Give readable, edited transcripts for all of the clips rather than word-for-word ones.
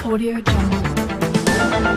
Audio Jungle. Audio Jungle.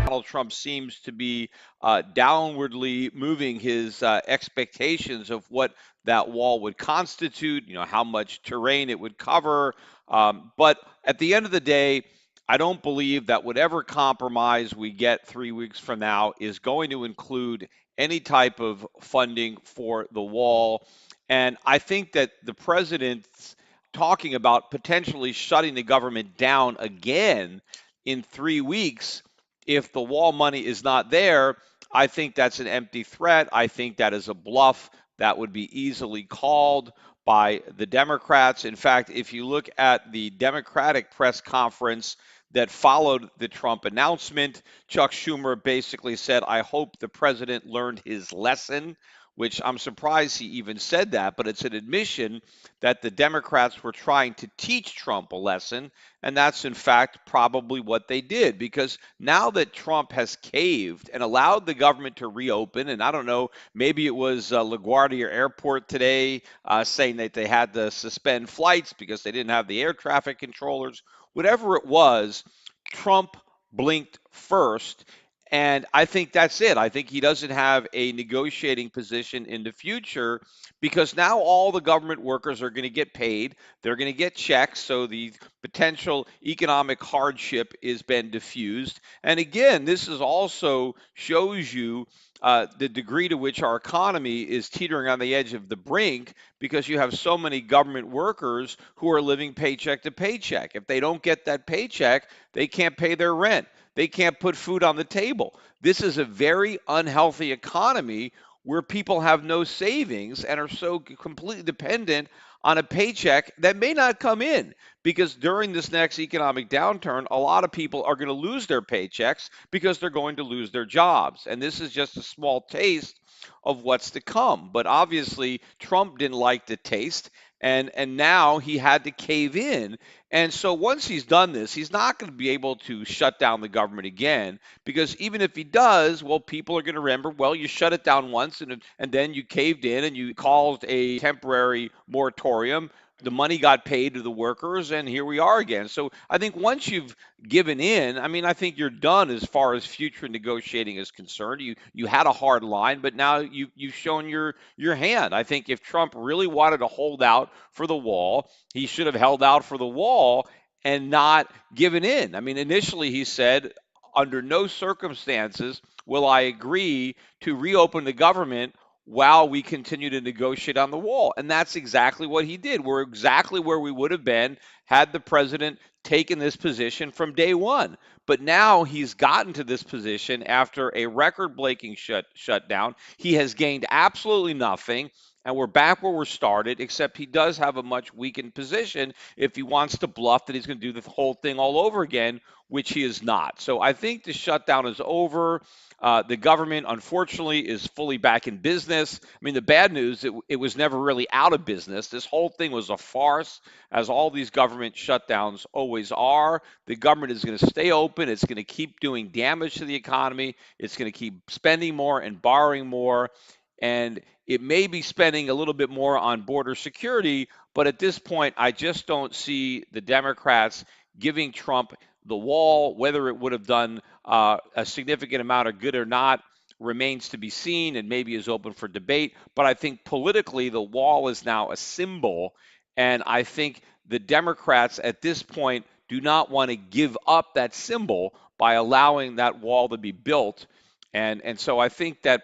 Donald Trump seems to be downwardly moving his expectations of what that wall would constitute, how much terrain it would cover. But at the end of the day, I don't believe that whatever compromise we get 3 weeks from now is going to include any type of funding for the wall. And I think that the president's talking about potentially shutting the government down again in 3 weeks if the wall money is not there. I think that's an empty threat. I think that is a bluff that would be easily called by the Democrats. In fact, if you look at the Democratic press conference that followed the Trump announcement, Chuck Schumer basically said, I hope the president learned his lesson, which I'm surprised he even said that, but it's an admission that the Democrats were trying to teach Trump a lesson. And that's, in fact, probably what they did, because now that Trump has caved and allowed the government to reopen, and I don't know, maybe it was LaGuardia Airport today saying that they had to suspend flights because they didn't have the air traffic controllers, whatever it was, Trump blinked first. And I think that's it. I think he doesn't have a negotiating position in the future because now all the government workers are going to get paid. They're going to get checks. So the potential economic hardship is been diffused. And again, this is also shows you the degree to which our economy is teetering on the edge of the brink because you have so many government workers who are living paycheck to paycheck. If they don't get that paycheck, they can't pay their rent. They can't put food on the table. This is a very unhealthy economy where people have no savings and are so completely dependent on a paycheck that may not come in because during this next economic downturn, a lot of people are going to lose their paychecks because they're going to lose their jobs. And this is just a small taste of what's to come. But obviously, Trump didn't like the taste. And now he had to cave in. And so once he's done this, he's not going to be able to shut down the government again because even if he does, well, people are going to remember, well, you shut it down once and then you caved in and you caused a temporary moratorium. The money got paid to the workers, and here we are again. So I think once you've given in, I mean, I think you're done as far as future negotiating is concerned. You had a hard line, but now you've shown your hand. I think if Trump really wanted to hold out for the wall, he should have held out for the wall and not given in. I mean, initially he said, under no circumstances will I agree to reopen the government while we continue to negotiate on the wall. And that's exactly what he did. We're exactly where we would have been had the president taken this position from day one. But now he's gotten to this position after a record-breaking shutdown. He has gained absolutely nothing. And we're back where we're started, except he does have a much weakened position if he wants to bluff that he's going to do the whole thing all over again, which he is not. So I think the shutdown is over. The government, unfortunately, is fully back in business. I mean, the bad news, it was never really out of business. This whole thing was a farce, as all these government shutdowns always are. The government is going to stay open. It's going to keep doing damage to the economy. It's going to keep spending more and borrowing more. And it may be spending a little bit more on border security, but at this point, I just don't see the Democrats giving Trump the wall. Whether it would have done a significant amount of good or not remains to be seen and maybe is open for debate. But I think politically, the wall is now a symbol. And I think the Democrats at this point do not want to give up that symbol by allowing that wall to be built. And so I think that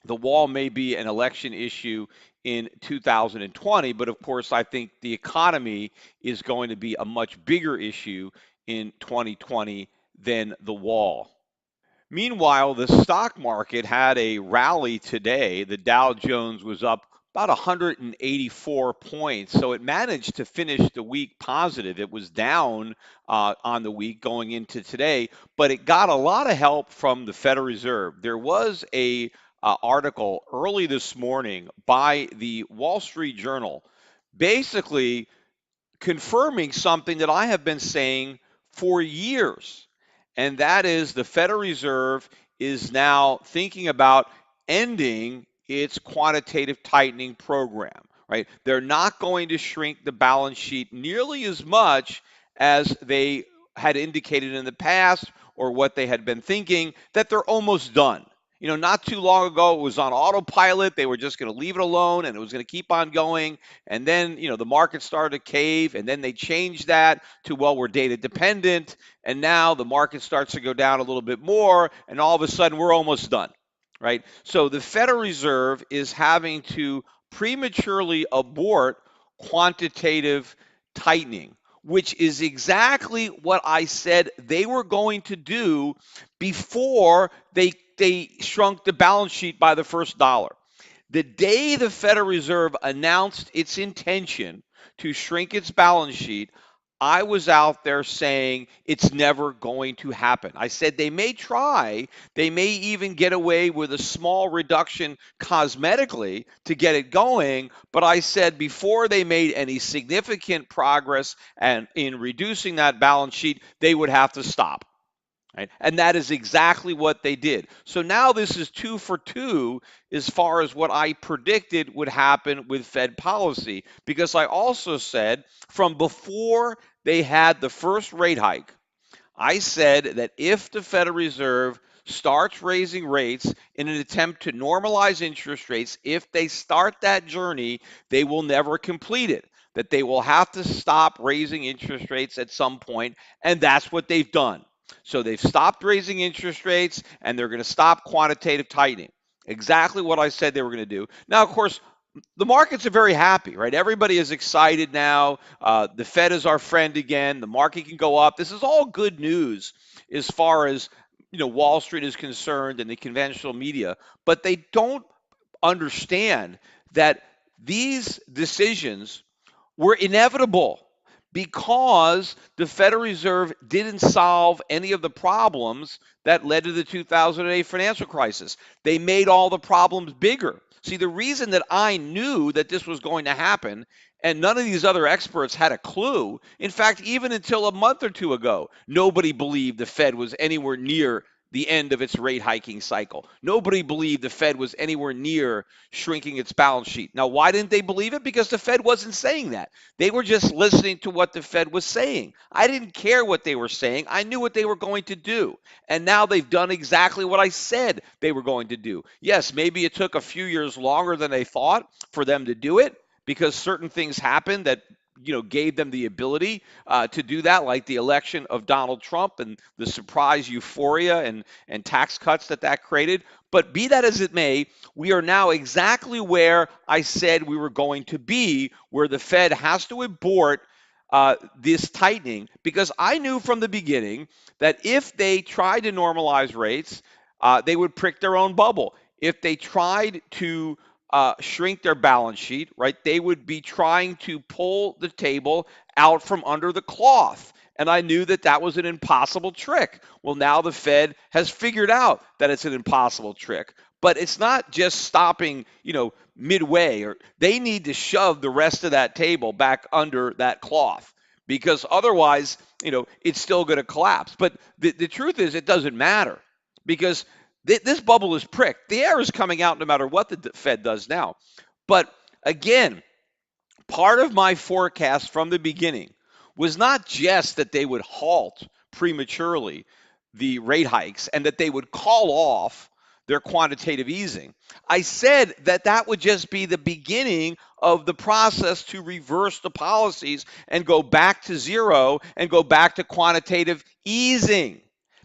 the wall may be an election issue in 2020, but of course, I think the economy is going to be a much bigger issue in 2020 than the wall. Meanwhile, the stock market had a rally today. The Dow Jones was up about 184 points. So it managed to finish the week positive. It was down on the week going into today, but it got a lot of help from the Federal Reserve. There was a article early this morning by the Wall Street Journal basically confirming something that I have been saying for years. And that is the Federal Reserve is now thinking about ending its quantitative tightening program, right? They're not going to shrink the balance sheet nearly as much as they had indicated in the past or what they had been thinking, that they're almost done. Not too long ago, it was on autopilot. They were just going to leave it alone and it was going to keep on going. And then, the market started to cave. And then they changed that to, well, we're data dependent. And now the market starts to go down a little bit more. And all of a sudden, we're almost done, right? So the Federal Reserve is having to prematurely abort quantitative tightening, which is exactly what I said they were going to do before they shrunk the balance sheet by the first dollar. The day the Federal Reserve announced its intention to shrink its balance sheet, I was out there saying it's never going to happen. I said they may try, they may even get away with a small reduction cosmetically to get it going, but I said before they made any significant progress and in reducing that balance sheet, they would have to stop. Right? And that is exactly what they did. So now this is 2 for 2 as far as what I predicted would happen with Fed policy, because I also said from before they had the first rate hike, I said that if the Federal Reserve starts raising rates in an attempt to normalize interest rates, if they start that journey, they will never complete it. That they will have to stop raising interest rates at some point, and that's what they've done. So they've stopped raising interest rates, and they're going to stop quantitative tightening. Exactly what I said they were going to do. Now, of course, the markets are very happy, right? Everybody is excited now. The Fed is our friend again. The market can go up. This is all good news as far as Wall Street is concerned and the conventional media, but they don't understand that these decisions were inevitable because the Federal Reserve didn't solve any of the problems that led to the 2008 financial crisis. They made all the problems bigger. See, the reason that I knew that this was going to happen and none of these other experts had a clue, in fact, even until a month or two ago, nobody believed the Fed was anywhere near the end of its rate hiking cycle. Nobody believed the Fed was anywhere near shrinking its balance sheet. Now, why didn't they believe it? Because the Fed wasn't saying that. They were just listening to what the Fed was saying. I didn't care what they were saying. I knew what they were going to do. And now they've done exactly what I said they were going to do. Yes, maybe it took a few years longer than they thought for them to do it because certain things happened that gave them the ability to do that, like the election of Donald Trump and the surprise euphoria and tax cuts that created. But be that as it may, we are now exactly where I said we were going to be, where the Fed has to abort this tightening, because I knew from the beginning that if they tried to normalize rates, they would prick their own bubble. If they tried to shrink their balance sheet, right, they would be trying to pull the table out from under the cloth. And I knew that that was an impossible trick. Well, now the Fed has figured out that it's an impossible trick. But it's not just stopping, midway, or they need to shove the rest of that table back under that cloth because otherwise, it's still going to collapse. But the truth is, it doesn't matter because this bubble is pricked. The air is coming out no matter what the Fed does now. But again, part of my forecast from the beginning was not just that they would halt prematurely the rate hikes and that they would call off their quantitative easing. I said that that would just be the beginning of the process to reverse the policies and go back to zero and go back to quantitative easing.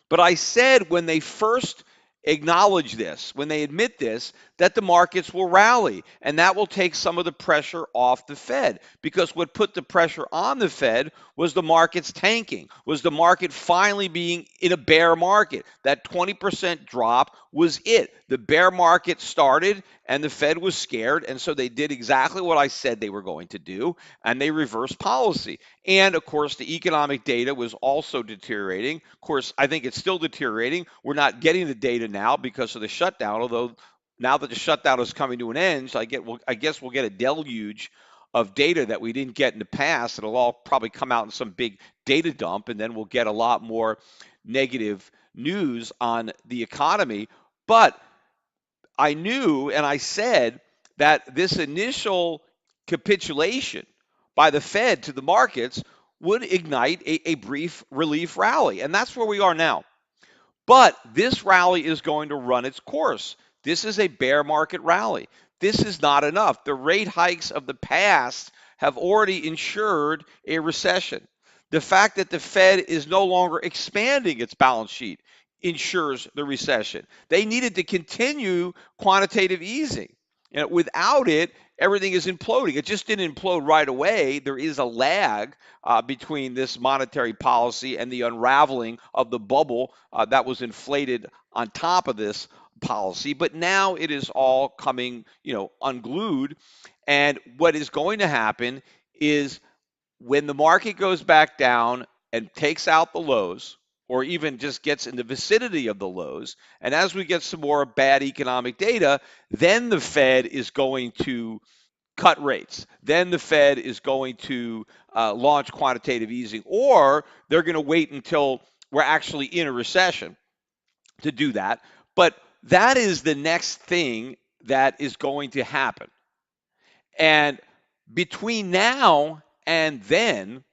But I said when they first acknowledge this, when they admit this, that the markets will rally and that will take some of the pressure off the Fed, because what put the pressure on the Fed was the markets tanking, was the market finally being in a bear market. That 20% drop was it. The bear market started and the Fed was scared, and so they did exactly what I said they were going to do, and they reversed policy. And of course, the economic data was also deteriorating. Of course, I think it's still deteriorating. We're not getting the data now because of the shutdown, although now that the shutdown is coming to an end, so I guess we'll get a deluge of data that we didn't get in the past. It'll all probably come out in some big data dump, and then we'll get a lot more negative news on the economy. But I knew and I said that this initial capitulation by the Fed to the markets would ignite a brief relief rally. And that's where we are now. But this rally is going to run its course. This is a bear market rally. This is not enough. The rate hikes of the past have already ensured a recession. The fact that the Fed is no longer expanding its balance sheet ensures the recession. They needed to continue quantitative easing. Without it, everything is imploding. It just didn't implode right away. There is a lag between this monetary policy and the unraveling of the bubble that was inflated on top of this policy. But now it is all coming, unglued. And what is going to happen is when the market goes back down and takes out the lows, or even just gets in the vicinity of the lows, and as we get some more bad economic data, then the Fed is going to cut rates. Then the Fed is going to launch quantitative easing, or they're going to wait until we're actually in a recession to do that. But that is the next thing that is going to happen. And between now and then,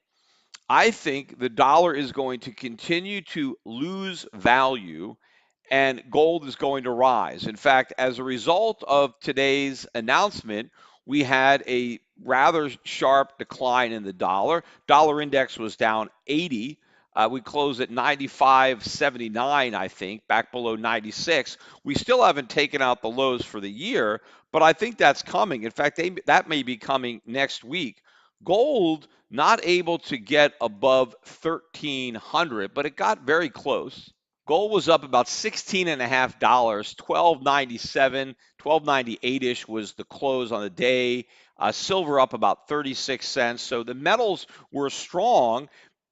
I think the dollar is going to continue to lose value and gold is going to rise. In fact, as a result of today's announcement, we had a rather sharp decline in the dollar. Dollar index was down 80. We closed at 95.79, I think, back below 96. We still haven't taken out the lows for the year, but I think that's coming. In fact, that may be coming next week. Gold not able to get above 1,300, but it got very close. Gold was up about $16.50, 1297, 1298-ish was the close on the day. Silver up about 36 cents. So the metals were strong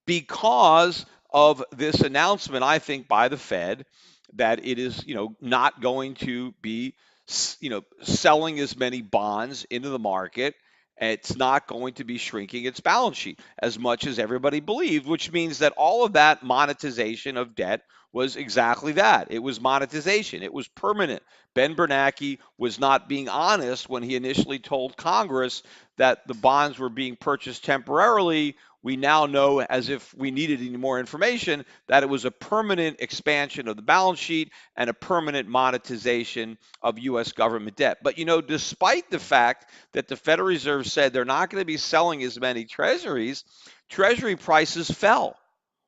because of this announcement, I think, by the Fed that it is, not going to be, selling as many bonds into the market. It's not going to be shrinking its balance sheet as much as everybody believed, which means that all of that monetization of debt was exactly that. It was monetization. It was permanent. Ben Bernanke was not being honest when he initially told Congress that the bonds were being purchased temporarily. We now know, as if we needed any more information, that it was a permanent expansion of the balance sheet and a permanent monetization of U.S. government debt. But, despite the fact that the Federal Reserve said they're not going to be selling as many treasuries, treasury prices fell.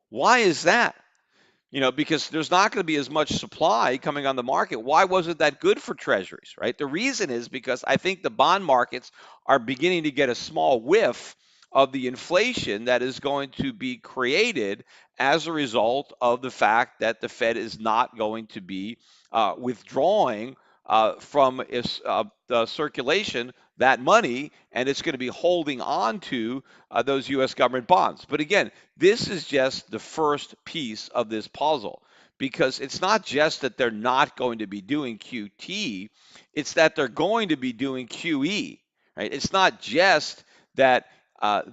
Why is that? Because there's not going to be as much supply coming on the market. Why wasn't that good for treasuries, right? The reason is because I think the bond markets are beginning to get a small whiff of the inflation that is going to be created as a result of the fact that the Fed is not going to be withdrawing from the circulation that money, and it's going to be holding on to those U.S. government bonds. But again, this is just the first piece of this puzzle because it's not just that they're not going to be doing QT, it's that they're going to be doing QE, right? It's not just that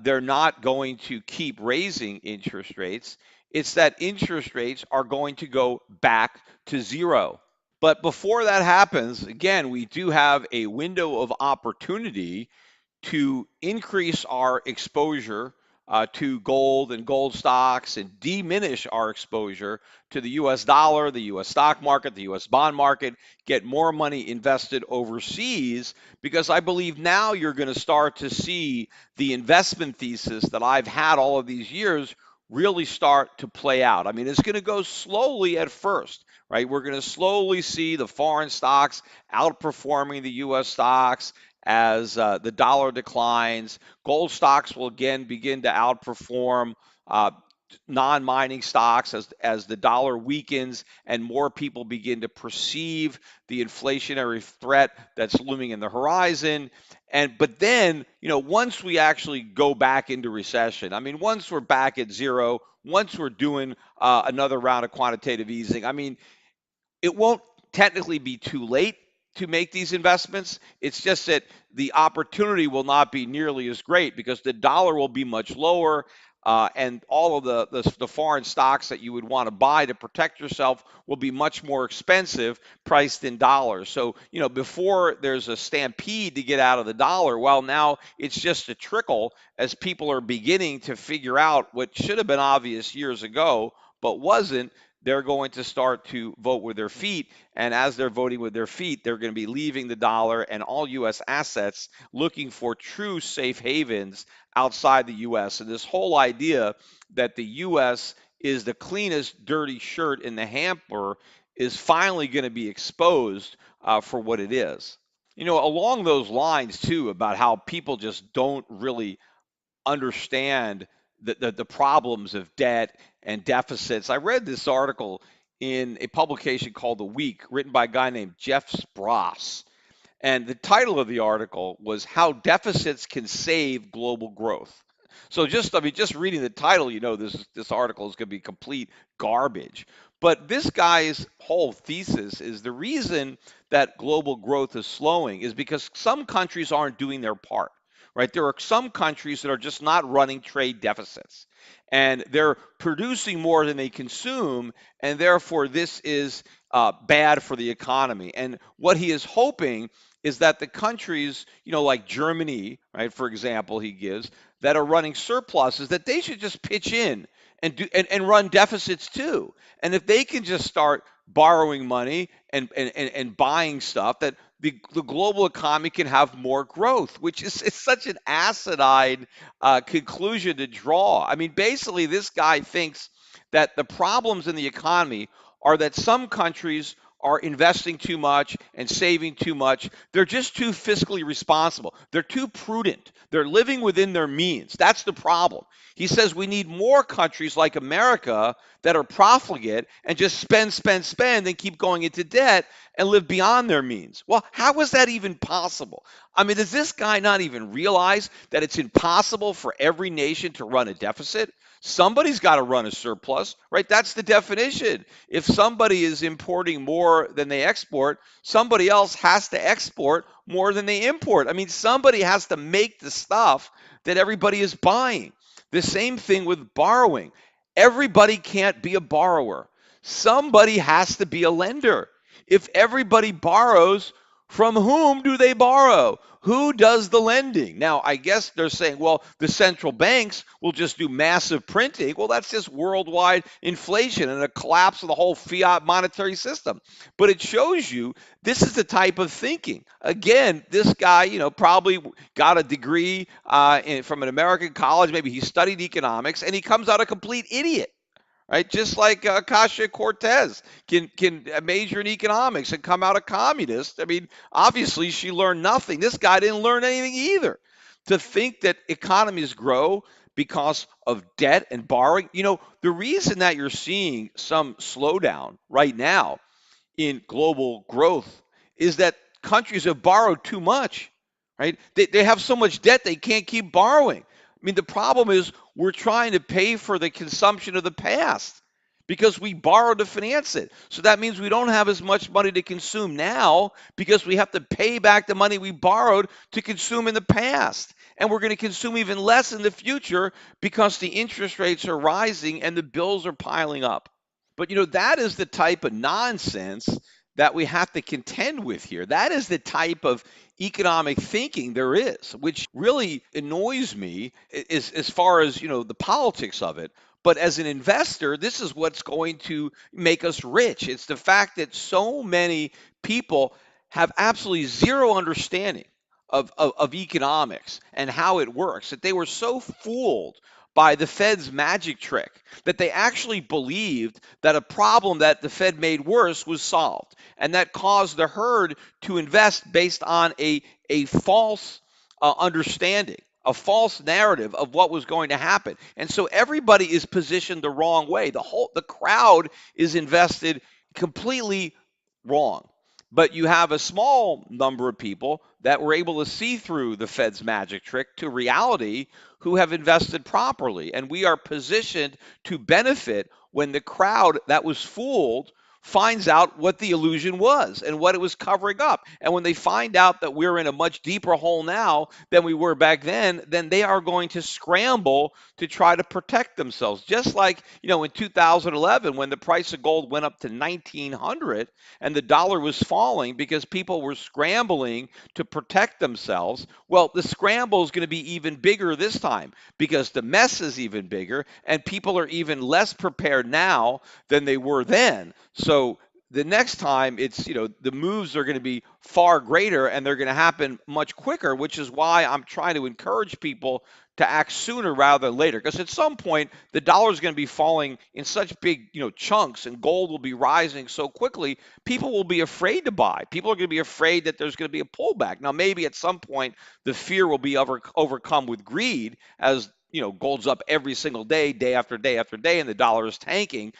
they're not going to keep raising interest rates, it's that interest rates are going to go back to zero. But before that happens, again, we do have a window of opportunity to increase our exposure to gold and gold stocks and diminish our exposure to the US dollar, the US stock market, the US bond market, get more money invested overseas, because I believe now you're going to start to see the investment thesis that I've had all of these years really start to play out. I mean, it's going to go slowly at first, right? We're going to slowly see the foreign stocks outperforming the US stocks as the dollar declines. Gold stocks will again begin to outperform non-mining stocks as the dollar weakens and more people begin to perceive the inflationary threat that's looming in the horizon. But then, once we actually go back into recession, I mean, once we're back at zero, once we're doing another round of quantitative easing, I mean, it won't technically be too late to make these investments. It's just that the opportunity will not be nearly as great because the dollar will be much lower. And all of the foreign stocks that you would want to buy to protect yourself will be much more expensive, priced in dollars. So, before there's a stampede to get out of the dollar, well, now it's just a trickle as people are beginning to figure out what should have been obvious years ago, but wasn't. They're going to start to vote with their feet. And as they're voting with their feet, they're going to be leaving the dollar and all U.S. assets looking for true safe havens outside the U.S. And this whole idea that the U.S. is the cleanest dirty shirt in the hamper is finally going to be exposed for what it is. Along those lines, too, about how people just don't really understand the problems of debt and deficits. I read this article in a publication called The Week, written by a guy named Jeff Spross. And the title of the article was How Deficits Can Save Global Growth. So just reading the title, this article is going to be complete garbage. But this guy's whole thesis is the reason that global growth is slowing is because some countries aren't doing their part. Right? There are some countries that are just not running trade deficits, and they're producing more than they consume, and therefore this is bad for the economy. And what he is hoping is that the countries, like Germany, right, for example, he gives, that are running surpluses, that they should just pitch in and run deficits too. And if they can just start borrowing money and buying stuff, that the global economy can have more growth, which is it's such an acidine conclusion to draw. I mean, basically, this guy thinks that the problems in the economy are that some countries are investing too much and saving too much. They're just too fiscally responsible. They're too prudent. They're living within their means. That's the problem. He says we need more countries like America that are profligate and just spend, spend, spend and keep going into debt and live beyond their means. Well, how is that even possible? I mean, does this guy not even realize that it's impossible for every nation to run a deficit? Somebody's got to run a surplus, right? That's the definition. If somebody is importing more than they export, somebody else has to export more than they import. I mean, somebody has to make the stuff that everybody is buying. The same thing with borrowing. Everybody can't be a borrower. Somebody has to be a lender. If everybody borrows, from whom do they borrow? Who does the lending? Now, I guess they're saying, well, the central banks will just do massive printing. Well, that's just worldwide inflation and a collapse of the whole fiat monetary system. But it shows you this is the type of thinking. Again, this guy, probably got a degree from an American college. Maybe he studied economics, and he comes out a complete idiot. Right, just like Ocasio-Cortez can major in economics and come out a communist. I mean, obviously she learned nothing. This guy didn't learn anything either. To think that economies grow because of debt and borrowing, the reason that you're seeing some slowdown right now in global growth is that countries have borrowed too much, right? They have so much debt they can't keep borrowing. I mean, the problem is we're trying to pay for the consumption of the past because we borrowed to finance it. So that means we don't have as much money to consume now because we have to pay back the money we borrowed to consume in the past. And we're going to consume even less in the future because the interest rates are rising and the bills are piling up. But that is the type of nonsense that we have to contend with here. That is the type of economic thinking there is, which really annoys me as far as, the politics of it. But as an investor, this is what's going to make us rich. It's the fact that so many people have absolutely zero understanding of economics and how it works, that they were so fooled by the Fed's magic trick that they actually believed that a problem that the Fed made worse was solved. And that caused the herd to invest based on a false understanding, a false narrative of what was going to happen. And so everybody is positioned the wrong way. The crowd is invested completely wrong. But you have a small number of people that were able to see through the Fed's magic trick to reality who have invested properly. And we are positioned to benefit when the crowd that was fooled finds out what the illusion was and what it was covering up. And when they find out that we're in a much deeper hole now than we were back then they are going to scramble to try to protect themselves. Just like, in 2011 when the price of gold went up to 1900 and the dollar was falling because people were scrambling to protect themselves. Well, the scramble is going to be even bigger this time because the mess is even bigger and people are even less prepared now than they were then. So the next time it's, the moves are going to be far greater and they're going to happen much quicker, which is why I'm trying to encourage people to act sooner rather than later. Because at some point, the dollar is going to be falling in such big, chunks and gold will be rising so quickly, people will be afraid to buy. People are going to be afraid that there's going to be a pullback. Now, maybe at some point, the fear will be overcome with greed as gold's up every single day, day after day after day, and the dollar is tanking,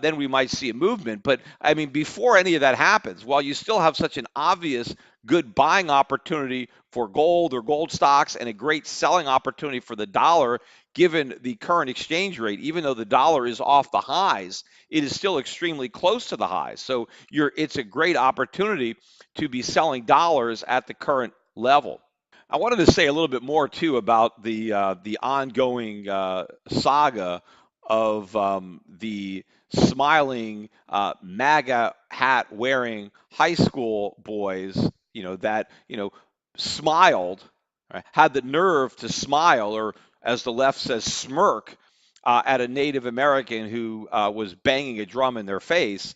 then we might see a movement. But I mean, before any of that happens, while you still have such an obvious good buying opportunity for gold or gold stocks and a great selling opportunity for the dollar, given the current exchange rate, even though the dollar is off the highs, it is still extremely close to the highs. So it's a great opportunity to be selling dollars at the current level. I wanted to say a little bit more too about the ongoing saga of the smiling MAGA hat wearing high school boys, that smiled, right, had the nerve to smile, or as the left says, smirk at a Native American who was banging a drum in their face.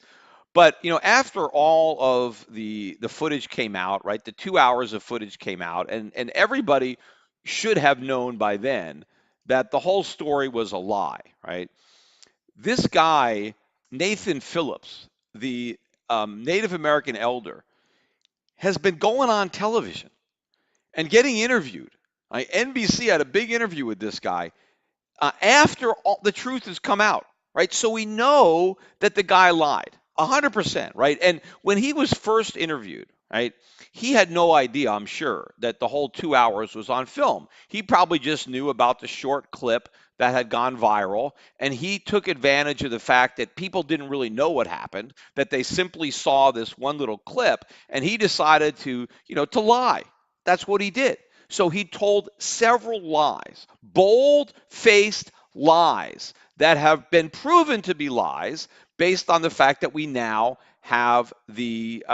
But after all of the footage came out, right? The 2 hours of footage came out, and everybody should have known by then that the whole story was a lie, right? This guy, Nathan Phillips, the Native American elder, has been going on television and getting interviewed. NBC had a big interview with this guy after all the truth has come out, right? So we know that the guy lied 100%, right? And when he was first interviewed, right, he had no idea, I'm sure, that the whole 2 hours was on film. He probably just knew about the short clip that had gone viral, and he took advantage of the fact that people didn't really know what happened, that they simply saw this one little clip, and he decided to lie. That's what he did. So he told several lies, bold faced lies that have been proven to be lies based on the fact that we now have the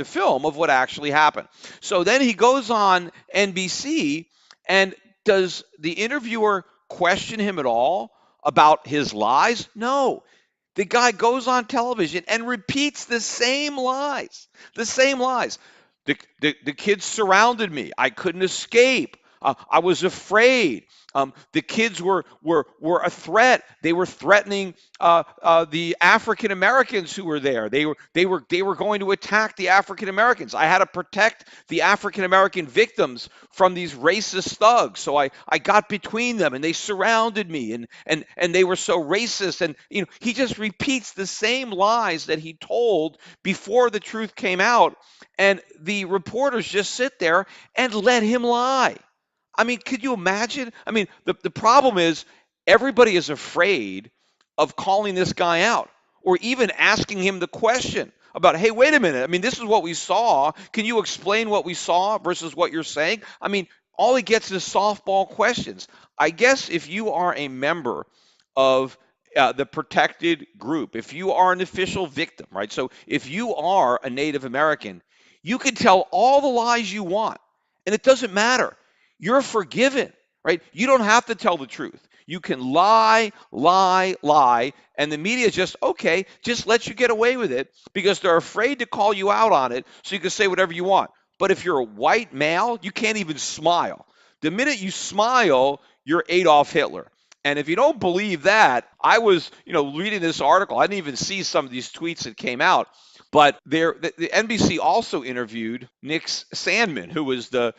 film of what actually happened. So then he goes on NBC, and does the interviewer question him at all about his lies? No. The guy goes on television and repeats the same lies, the same lies. The kids surrounded me. I couldn't escape. I was afraid. The kids were a threat. They were threatening the African Americans who were there. They were going to attack the African Americans. I had to protect the African American victims from these racist thugs. So I got between them and they surrounded me and they were so racist. And he just repeats the same lies that he told before the truth came out. And the reporters just sit there and let him lie. I mean, could you imagine? I mean, the problem is everybody is afraid of calling this guy out or even asking him the question about, hey, wait a minute. I mean, this is what we saw. Can you explain what we saw versus what you're saying? I mean, all he gets is softball questions. I guess if you are a member of the protected group, if you are an official victim, right? So if you are a Native American, you can tell all the lies you want, and it doesn't matter. You're forgiven, right? You don't have to tell the truth. You can lie, lie, lie, and the media just, okay, just lets you get away with it because they're afraid to call you out on it so you can say whatever you want. But if you're a white male, you can't even smile. The minute you smile, you're Adolf Hitler. And if you don't believe that, I was, reading this article. I didn't even see some of these tweets that came out. But the NBC also interviewed Nick Sandmann, who was the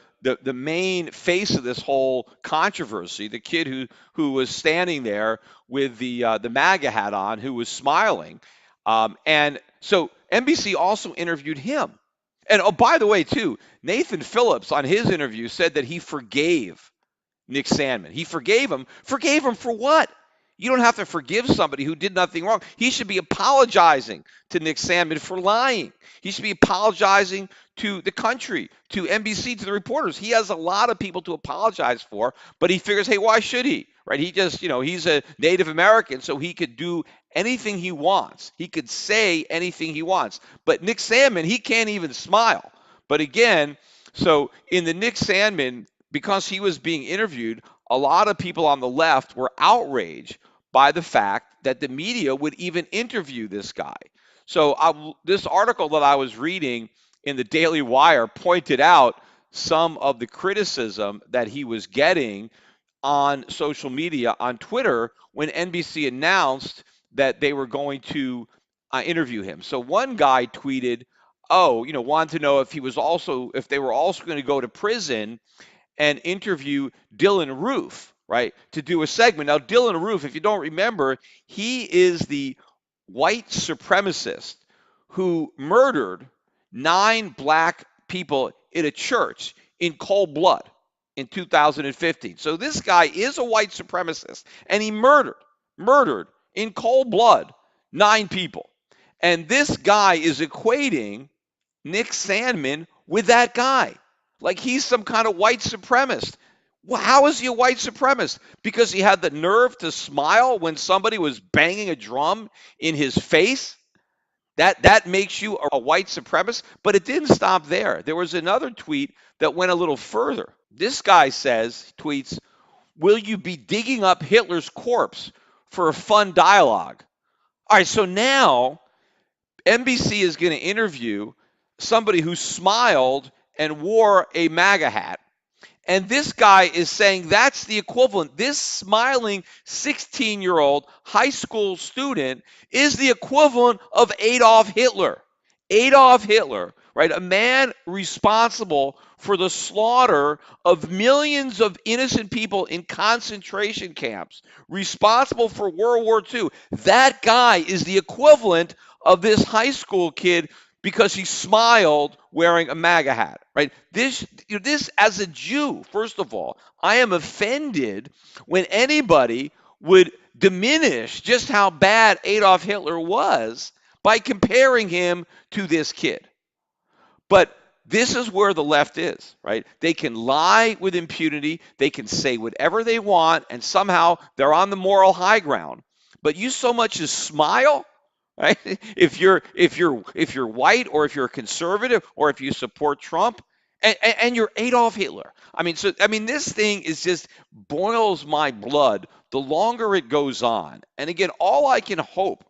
main face of this whole controversy, the kid who was standing there with the MAGA hat on, who was smiling. And so NBC also interviewed him. And oh, by the way, too, Nathan Phillips on his interview said that he forgave Nick Sandmann. He forgave him. Forgave him for what? You don't have to forgive somebody who did nothing wrong. He should be apologizing to Nick Sandmann for lying. He should be apologizing to the country, to NBC, to the reporters. He has a lot of people to apologize for, but he figures, hey, why should he? Right? He just, he's a Native American, so he could do anything he wants. He could say anything he wants. But Nick Sandmann, he can't even smile. But again, so in the Nick Sandmann, because he was being interviewed, a lot of people on the left were outraged by the fact that the media would even interview this guy. So this article that I was reading in the Daily Wire pointed out some of the criticism that he was getting on social media, on Twitter, when NBC announced that they were going to interview him. So one guy tweeted, "Oh, wanted to know if they were also going to go to prison and interview Dylan Roof, right, to do a segment." Now, Dylan Roof, if you don't remember, he is the white supremacist who murdered 9 black people in a church in cold blood in 2015. So this guy is a white supremacist, and he murdered in cold blood 9 people. And this guy is equating Nick Sandmann with that guy. Like he's some kind of white supremacist. Well, how is he a white supremacist? Because he had the nerve to smile when somebody was banging a drum in his face? That makes you a white supremacist? But it didn't stop there. There was another tweet that went a little further. This guy tweets, "Will you be digging up Hitler's corpse for a fun dialogue?" All right, so now NBC is going to interview somebody who smiled and wore a MAGA hat. And this guy is saying that's the equivalent. This smiling 16-year-old high school student is the equivalent of Adolf Hitler. Adolf Hitler, right? A man responsible for the slaughter of millions of innocent people in concentration camps, responsible for World War II. That guy is the equivalent of this high school kid because he smiled wearing a MAGA hat, right? This as a Jew, first of all, I am offended when anybody would diminish just how bad Adolf Hitler was by comparing him to this kid. But this is where the left is, right? They can lie with impunity, they can say whatever they want, and somehow they're on the moral high ground. But you so much as smile, right? If you're white, or if you're a conservative, or if you support Trump, and you're Adolf Hitler. I mean, this thing is just boils my blood the longer it goes on. And again, all I can hope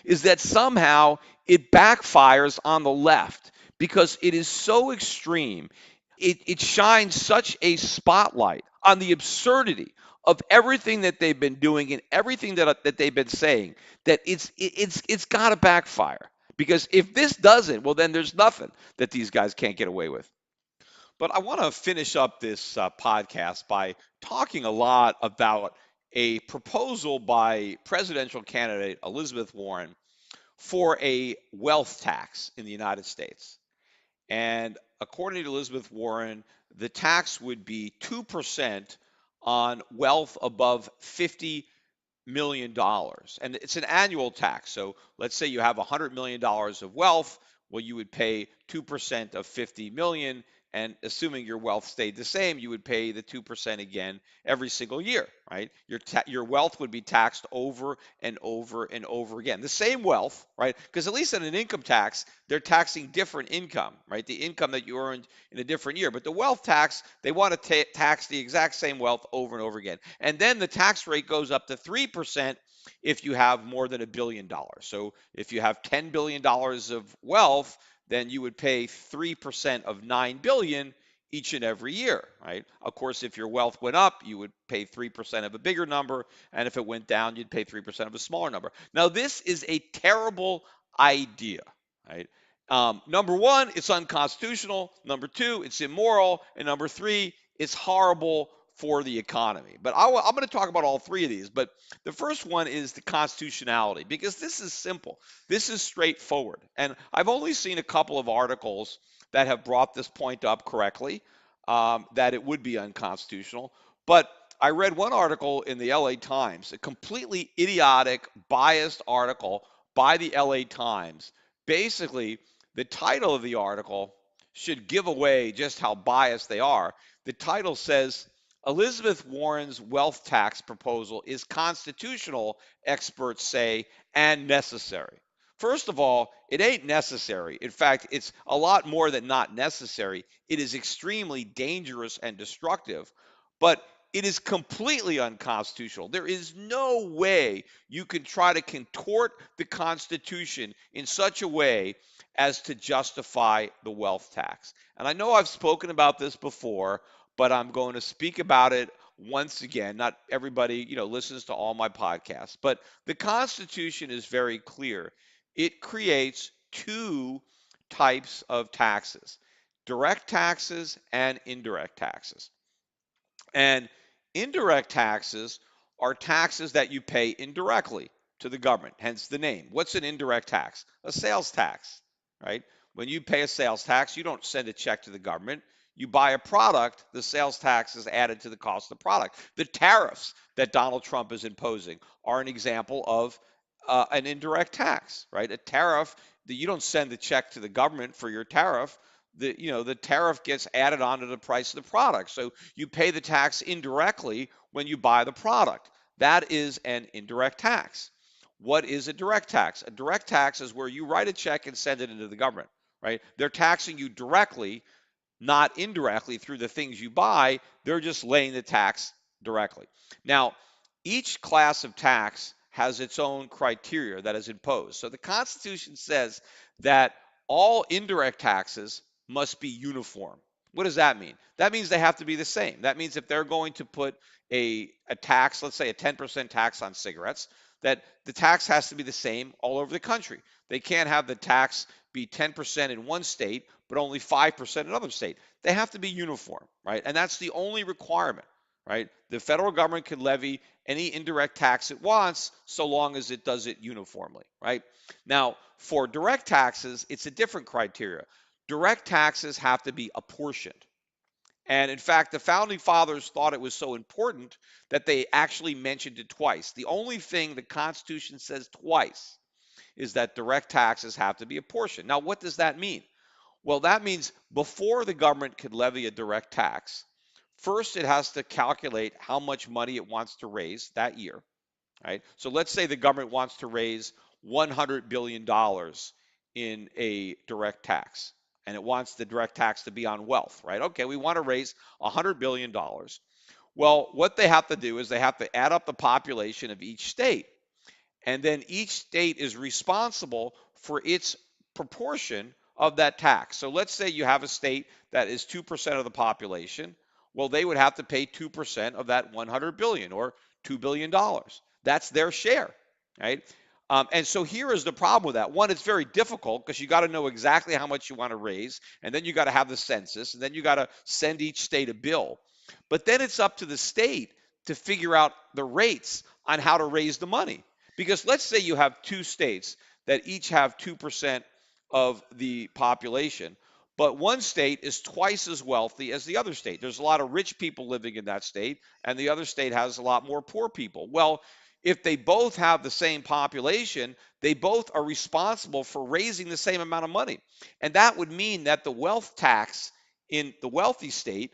is that somehow it backfires on the left because it is so extreme. It shines such a spotlight on the absurdity of everything that they've been doing and everything that they've been saying that it's got to backfire. Because if this doesn't, well, then there's nothing that these guys can't get away with. But I want to finish up this podcast by talking a lot about a proposal by presidential candidate Elizabeth Warren for a wealth tax in the United States. And according to Elizabeth Warren, the tax would be 2% on wealth above $50 million. And it's an annual tax. So let's say you have $100 million of wealth. Well, you would pay 2% of 50 million. And assuming your wealth stayed the same, you would pay the 2% again every single year, right? Your wealth would be taxed over and over and over again. The same wealth, right? Because at least in an income tax, they're taxing different income, right? The income that you earned in a different year. But the wealth tax, they want to tax the exact same wealth over and over again. And then the tax rate goes up to 3% if you have more than $1 billion. So if you have $10 billion of wealth, then you would pay 3% of 9 billion each and every year, right? Of course, if your wealth went up, you would pay 3% of a bigger number, and if it went down, you'd pay 3% of a smaller number. Now, this is a terrible idea, right? Number one, it's unconstitutional. Number two, it's immoral. And number three, it's horrible for the economy. But I'm going to talk about all three of these. But the first one is the constitutionality, because this is simple. This is straightforward. And I've only seen a couple of articles that have brought this point up correctly, that it would be unconstitutional. But I read one article in the LA Times, a completely idiotic, biased article by the LA Times. Basically, the title of the article should give away just how biased they are. The title says Elizabeth Warren's wealth tax proposal is constitutional, experts say, and necessary. First of all, it ain't necessary. In fact, it's a lot more than not necessary. It is extremely dangerous and destructive, but it is completely unconstitutional. There is no way you can try to contort the Constitution in such a way as to justify the wealth tax. And I know I've spoken about this before, but I'm going to speak about it once again. Not everybody, listens to all my podcasts, but the Constitution is very clear. It creates two types of taxes: direct taxes and indirect taxes. And indirect taxes are taxes that you pay indirectly to the government, hence the name. What's an indirect tax? A sales tax, right? When you pay a sales tax, you don't send a check to the government. You buy a product, the sales tax is added to the cost of the product. The tariffs that Donald Trump is imposing are an example of an indirect tax, right? A tariff that you don't send the check to the government for your tariff. The tariff gets added onto the price of the product. So you pay the tax indirectly when you buy the product. That is an indirect tax. What is a direct tax? A direct tax is where you write a check and send it into the government, right? They're taxing you directly, not indirectly through the things you buy. They're just laying the tax directly. Now, each class of tax has its own criteria that is imposed. So the Constitution says that all indirect taxes must be uniform. What does that mean? That means they have to be the same. That means if they're going to put a tax, let's say a 10% tax on cigarettes, that the tax has to be the same all over the country. They can't have the tax be 10% in one state, but only 5% in another state. They have to be uniform, right? And that's the only requirement, right? The federal government can levy any indirect tax it wants so long as it does it uniformly, right? Now, for direct taxes, it's a different criteria. Direct taxes have to be apportioned. And in fact, the founding fathers thought it was so important that they actually mentioned it twice. The only thing the Constitution says twice is that direct taxes have to be apportioned. Now, what does that mean? Well, that means before the government can levy a direct tax, first it has to calculate how much money it wants to raise that year, right? So let's say the government wants to raise $100 billion in a direct tax, and it wants the direct tax to be on wealth, right? Okay, we want to raise $100 billion. Well, what they have to do is they have to add up the population of each state, and then each state is responsible for its proportion of that tax. So let's say you have a state that is 2% of the population. Well, they would have to pay 2% of that 100 billion or $2 billion. That's their share, right? And so here is the problem with that. One, it's very difficult because you got to know exactly how much you want to raise, and then you got to have the census, and then you got to send each state a bill. But then it's up to the state to figure out the rates on how to raise the money. Because let's say you have two states that each have 2% of the population, but one state is twice as wealthy as the other state. There's a lot of rich people living in that state, and the other state has a lot more poor people. Well, if they both have the same population, they both are responsible for raising the same amount of money. And that would mean that the wealth tax in the wealthy state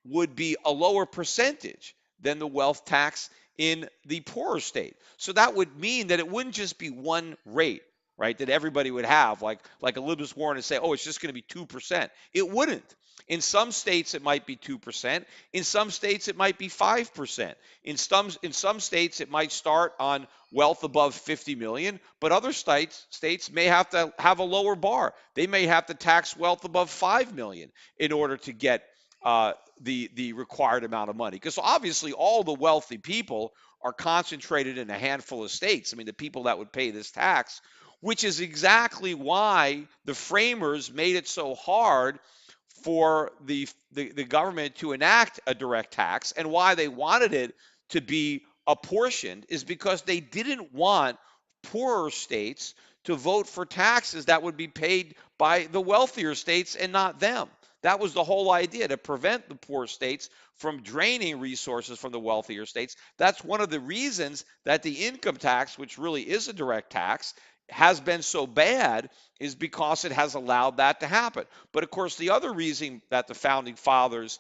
would be a lower percentage than the wealth tax in the poorer state. So that would mean that it wouldn't just be one rate, right? That everybody would have, like Elizabeth Warren and say, oh, it's just going to be 2%. It wouldn't. In some states, it might be 2%. In some states, it might be 5%. In some states, it might start on wealth above 50 million, but other states may have to have a lower bar. They may have to tax wealth above 5 million in order to get the required amount of money. Because obviously, all the wealthy people are concentrated in a handful of states. I mean, the people that would pay this tax, which is exactly why the framers made it so hard for the government to enact a direct tax, and why they wanted it to be apportioned is because they didn't want poorer states to vote for taxes that would be paid by the wealthier states and not them. That was the whole idea, to prevent the poor states from draining resources from the wealthier states. That's one of the reasons that the income tax, which really is a direct tax, has been so bad, is because it has allowed that to happen. But of course, the other reason that the founding fathers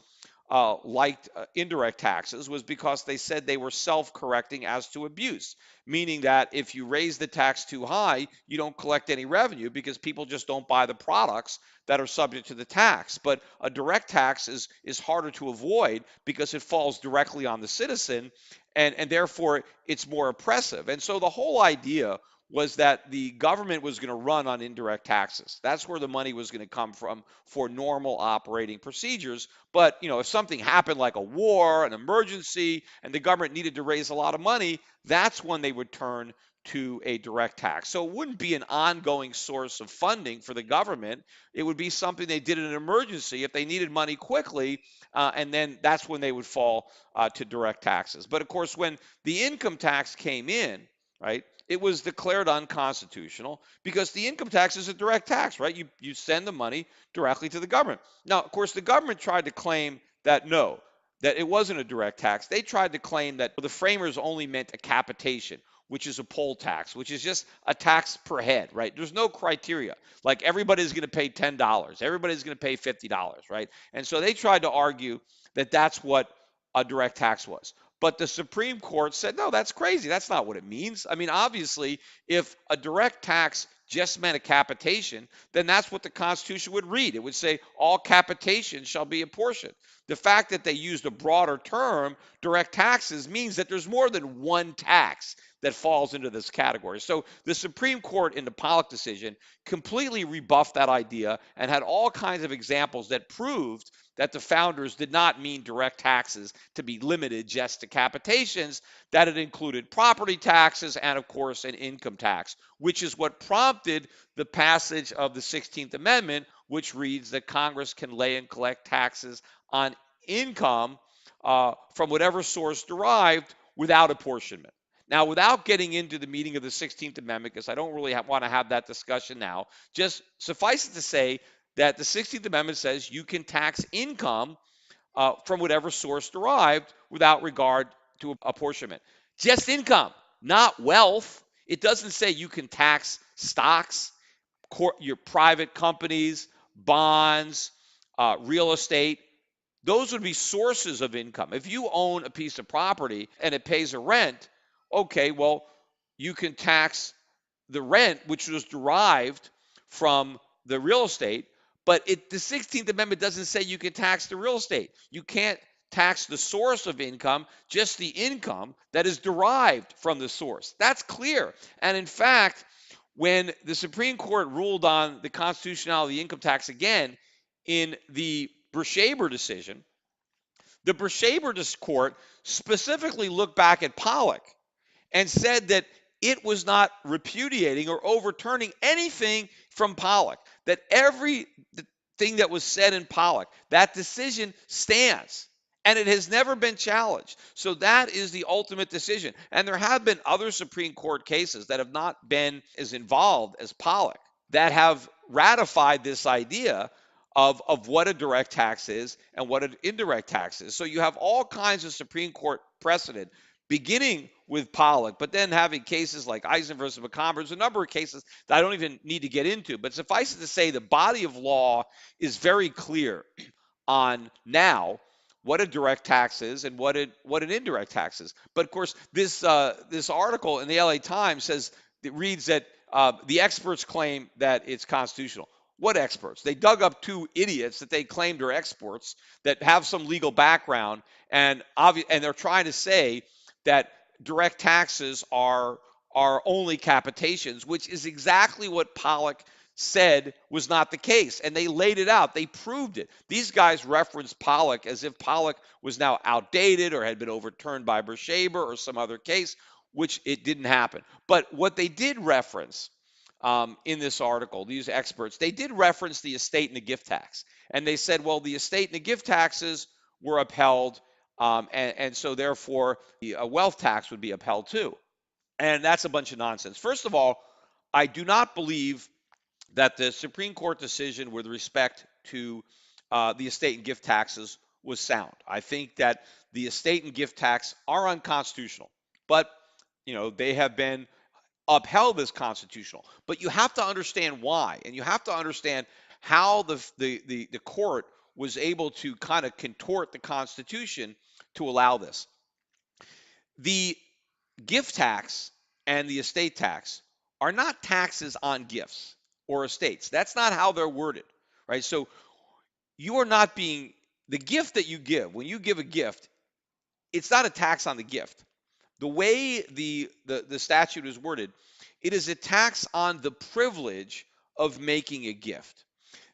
liked indirect taxes was because they said they were self-correcting as to abuse, meaning that if you raise the tax too high, you don't collect any revenue because people just don't buy the products that are subject to the tax. But a direct tax is harder to avoid because it falls directly on the citizen, and therefore it's more oppressive. And so the whole idea was that the government was going to run on indirect taxes. That's where the money was going to come from for normal operating procedures. But, if something happened like a war, an emergency, and the government needed to raise a lot of money, that's when they would turn to a direct tax. So it wouldn't be an ongoing source of funding for the government. It would be something they did in an emergency if they needed money quickly, and then that's when they would fall to direct taxes. But of course, when the income tax came in, right, it was declared unconstitutional because the income tax is a direct tax, right? You send the money directly to the government. Now, of course, the government tried to claim that no, that it wasn't a direct tax. They tried to claim that the framers only meant a capitation, which is a poll tax, which is just a tax per head, right? There's no criteria. Like everybody's going to pay $10, everybody's going to pay $50, right? And so they tried to argue that that's what a direct tax was. But the Supreme Court said, no, that's crazy. That's not what it means. I mean, obviously, if a direct tax just meant a capitation, then that's what the Constitution would read. It would say all capitation shall be apportioned. The fact that they used a broader term, direct taxes, means that there's more than one tax that falls into this category. So the Supreme Court in the Pollock decision completely rebuffed that idea and had all kinds of examples that proved that the founders did not mean direct taxes to be limited just to capitations, that it included property taxes and, of course, an income tax, which is what prompted the passage of the 16th Amendment, which reads that Congress can lay and collect taxes on income from whatever source derived without apportionment. Now, without getting into the meaning of the 16th Amendment, because I don't really want to have that discussion now, just suffice it to say that the 16th Amendment says you can tax income from whatever source derived without regard to apportionment. Just income, not wealth. It doesn't say you can tax stocks, your private companies, bonds, real estate. Those would be sources of income. If you own a piece of property and it pays a rent, okay, well, you can tax the rent, which was derived from the real estate, but the 16th Amendment doesn't say you can tax the real estate. You can't tax the source of income, just the income that is derived from the source. That's clear. And in fact, when the Supreme Court ruled on the constitutionality of the income tax again in the Bershaber decision, the Bershaber court specifically looked back at Pollock and said that it was not repudiating or overturning anything from Pollock, that everything that was said in Pollock, that decision stands. And it has never been challenged. So that is the ultimate decision. And there have been other Supreme Court cases that have not been as involved as Pollock that have ratified this idea of what a direct tax is and what an indirect tax is. So you have all kinds of Supreme Court precedent, beginning with Pollock, but then having cases like Eisen versus McComber. There's a number of cases that I don't even need to get into, but suffice it to say, the body of law is very clear on now what a direct tax is and what an indirect tax is. But of course, this article in the LA Times says, it reads that the experts claim that it's constitutional. What experts? They dug up two idiots that they claimed are experts that have some legal background, and they're trying to say that direct taxes are only capitations, which is exactly what Pollock said was not the case. And they laid it out. They proved it. These guys referenced Pollock as if Pollock was now outdated or had been overturned by Bershaber or some other case, which it didn't happen. But what they did reference in this article, these experts, they did reference the estate and the gift tax. And they said, well, the estate and the gift taxes were upheld, and so therefore a wealth tax would be upheld too. And that's a bunch of nonsense. First of all, I do not believe that the Supreme Court decision with respect to the estate and gift taxes was sound. I think that the estate and gift tax are unconstitutional, but they have been upheld as constitutional. But you have to understand why, and you have to understand how the court was able to kind of contort the Constitution to allow this. The gift tax and the estate tax are not taxes on gifts or estates. That's not how they're worded, right? So you are not being the gift that you give. When you give a gift, it's not a tax on the gift. The way the statute is worded, it is a tax on the privilege of making a gift.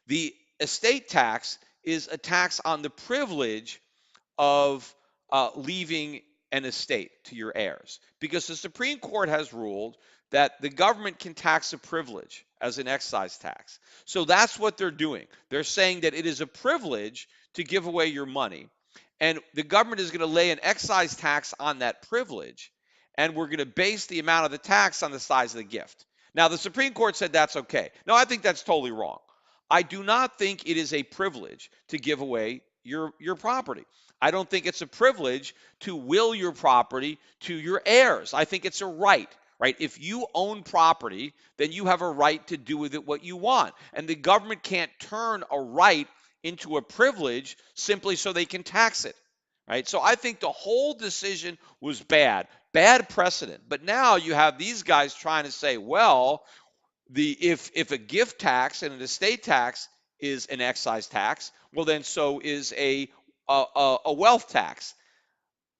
The estate tax is a tax on the privilege of leaving an estate to your heirs, because the Supreme Court has ruled that the government can tax a privilege as an excise tax. So that's what they're doing. They're saying that it is a privilege to give away your money, and the government is going to lay an excise tax on that privilege, and we're going to base the amount of the tax on the size of the gift. Now, the Supreme Court said that's okay. No, I think that's totally wrong. I do not think it is a privilege to give away your property. I don't think it's a privilege to will your property to your heirs. I think it's a right, right? If you own property, then you have a right to do with it what you want. And the government can't turn a right into a privilege simply so they can tax it, right? So I think the whole decision was bad precedent. But now you have these guys trying to say, well, if a gift tax and an estate tax is an excise tax, well then so is a wealth tax.